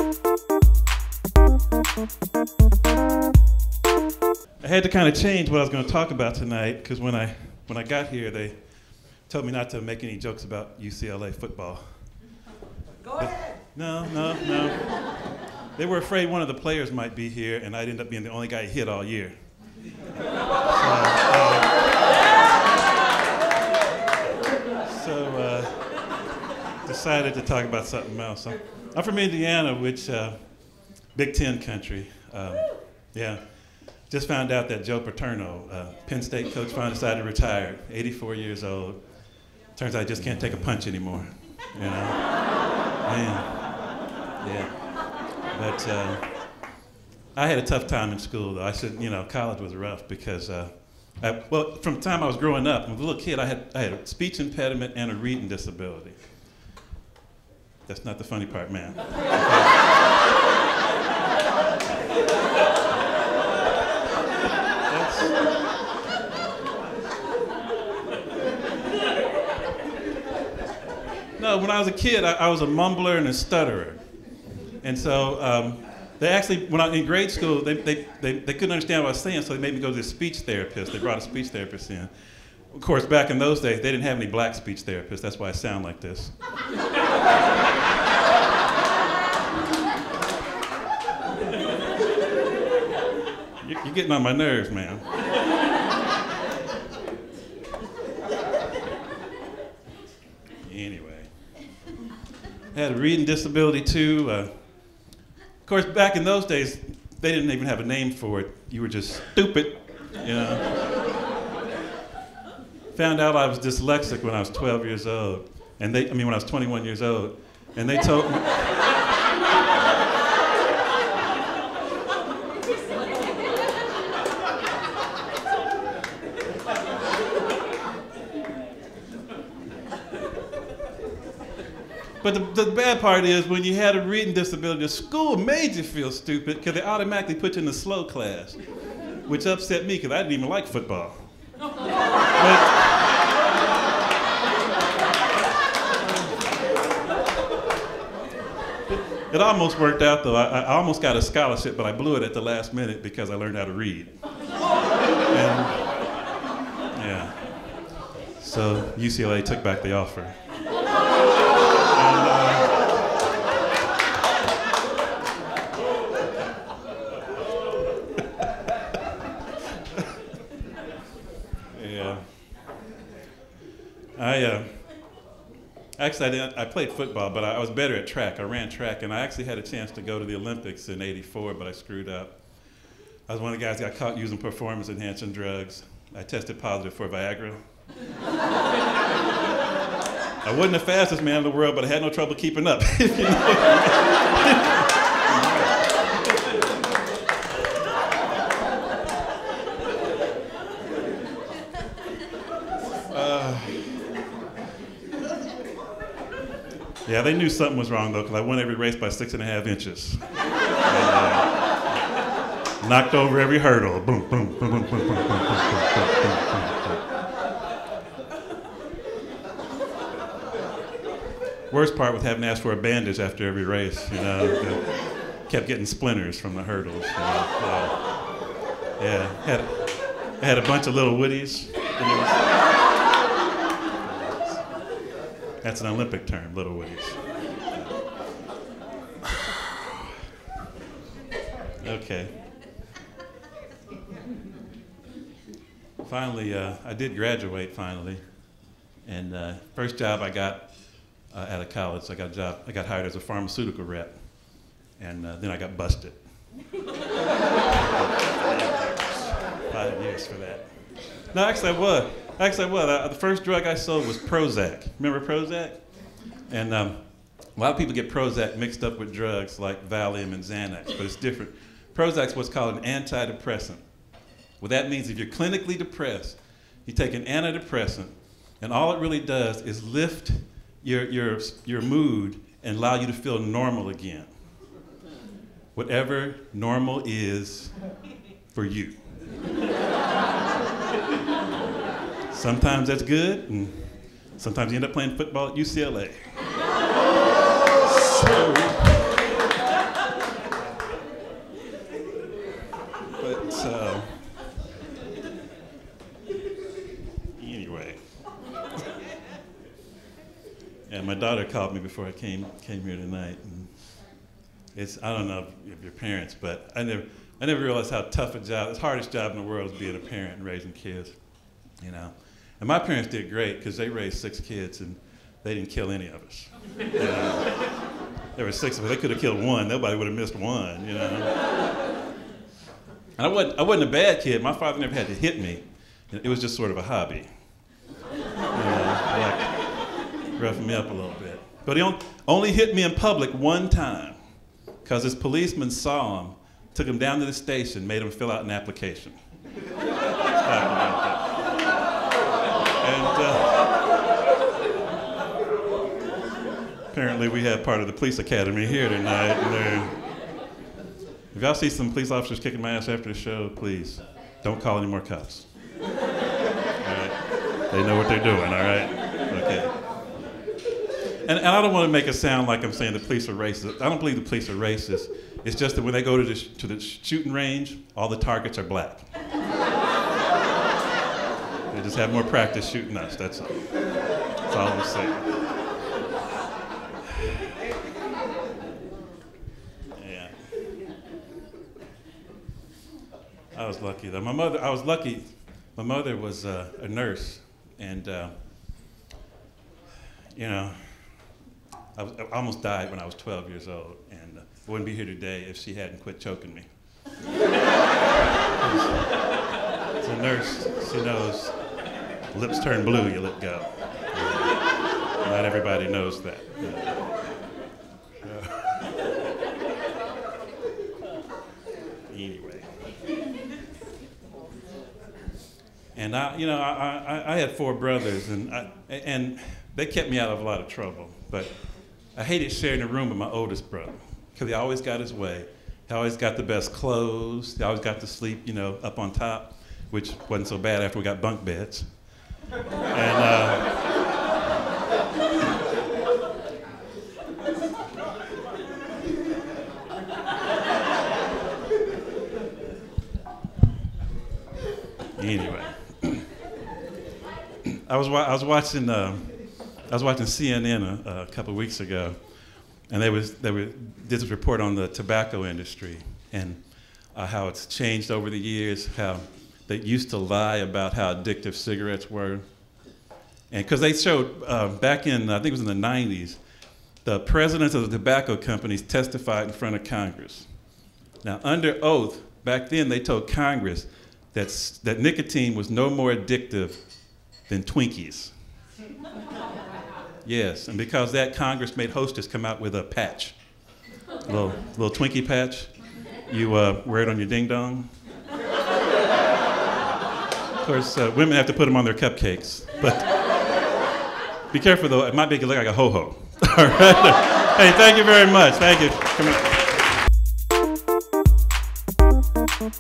I had to kind of change what I was going to talk about tonight because when I got here, they told me not to make any jokes about UCLA football. Go ahead. No. They were afraid one of the players might be here, and I'd end up being the only guy hit all year. So decided to talk about something else. I'm from Indiana, which Big Ten country. Yeah. Just found out that Joe Paterno, Penn State coach, finally decided to retire, 84 years old. Turns out I just can't take a punch anymore, you know? Man, yeah. But I had a tough time in school, though. College was rough because, from the time I was growing up, when I was a little kid, I had a speech impediment and a reading disability. That's not the funny part, man. No, when I was a kid, I was a mumbler and a stutterer. And so they actually, when I was in grade school, they couldn't understand what I was saying, so they made me go to a speech therapist. They brought a speech therapist in. Of course, back in those days, they didn't have any black speech therapists. That's why I sound like this. You're getting on my nerves, man. Anyway. I had a reading disability too. Of course, back in those days, they didn't even have a name for it. You were just stupid, you know. Found out I was dyslexic when I was 12 years old, when I was 21 years old, and they told me. But the bad part is when you had a reading disability, the school made you feel stupid because they automatically put you in the slow class, which upset me because I didn't even like football. It almost worked out though. I almost got a scholarship, but I blew it at the last minute because I learned how to read. And, yeah. So UCLA took back the offer. Actually, I played football, but I was better at track. I ran track, and I actually had a chance to go to the Olympics in '84, but I screwed up. I was one of the guys that got caught using performance-enhancing drugs. I tested positive for Viagra. I wasn't the fastest man in the world, but I had no trouble keeping up. If you know. Yeah, they knew something was wrong though, because I won every race by 6.5 inches. And, knocked over every hurdle. Boom, boom, boom, boom, boom, boom, boom, boom, boom, boom. Worst part was having to ask for a bandage after every race, you know. Kept getting splinters from the hurdles. You know. Yeah, I had a bunch of little woodies. That's an Olympic term, little woodies. Okay. Finally, I did graduate finally. And first job I got out of college, I got hired as a pharmaceutical rep. And then I got busted. 5 years for that. No, actually I was. The first drug I sold was Prozac. Remember Prozac? And a lot of people get Prozac mixed up with drugs like Valium and Xanax, but it's different. Prozac's what's called an antidepressant. What that means, if you're clinically depressed, you take an antidepressant, and all it really does is lift your mood and allow you to feel normal again. Whatever normal is for you. Sometimes that's good, and sometimes you end up playing football at UCLA. daughter called me before I came here tonight. And I don't know if your parents, but I never realized how tough a job, the hardest job in the world is being a parent and raising kids, you know. And my parents did great because they raised 6 kids and they didn't kill any of us. There were 6 of us. They could have killed one. Nobody would have missed one, you know. And I wasn't a bad kid. My father never had to hit me. It was just sort of a hobby. Like roughing me up a little bit. But he only hit me in public one time because his policeman saw him, took him down to the station, made him fill out an application. Apparently we have part of the police academy here tonight. And, if y'all see some police officers kicking my ass after the show, please don't call any more cops. All right? They know what they're doing, all right? Okay. And I don't want to make it sound like I'm saying the police are racist. I don't believe the police are racist. It's just that when they go to the shooting range, all the targets are black. They just have more practice shooting us, that's all. That's all I'm saying. Yeah. I was lucky though. My mother was a nurse, and you know, I almost died when I was 12 years old, and I wouldn't be here today if she hadn't quit choking me. As a nurse, she knows lips turn blue, you let go. Not everybody knows that. Anyway. And I had 4 brothers, and they kept me out of a lot of trouble. But I hated sharing a room with my oldest brother because he always got his way. He always got the best clothes. He always got to sleep, you know, up on top, which wasn't so bad after we got bunk beds. And anyway. I was watching CNN a couple of weeks ago, and they did this report on the tobacco industry and how it's changed over the years. How they used to lie about how addictive cigarettes were, and because they showed back in I think it was in the 90s, the presidents of the tobacco companies testified in front of Congress. Now under oath, back then they told Congress that nicotine was no more addictive than Twinkies. Yes, and because of that, Congress made Hostess come out with a patch, a little Twinkie patch. You wear it on your ding dong. Of course, women have to put them on their cupcakes, but be careful though. It might make it look like a ho-ho. All right. Hey, thank you very much. Thank you. Come on.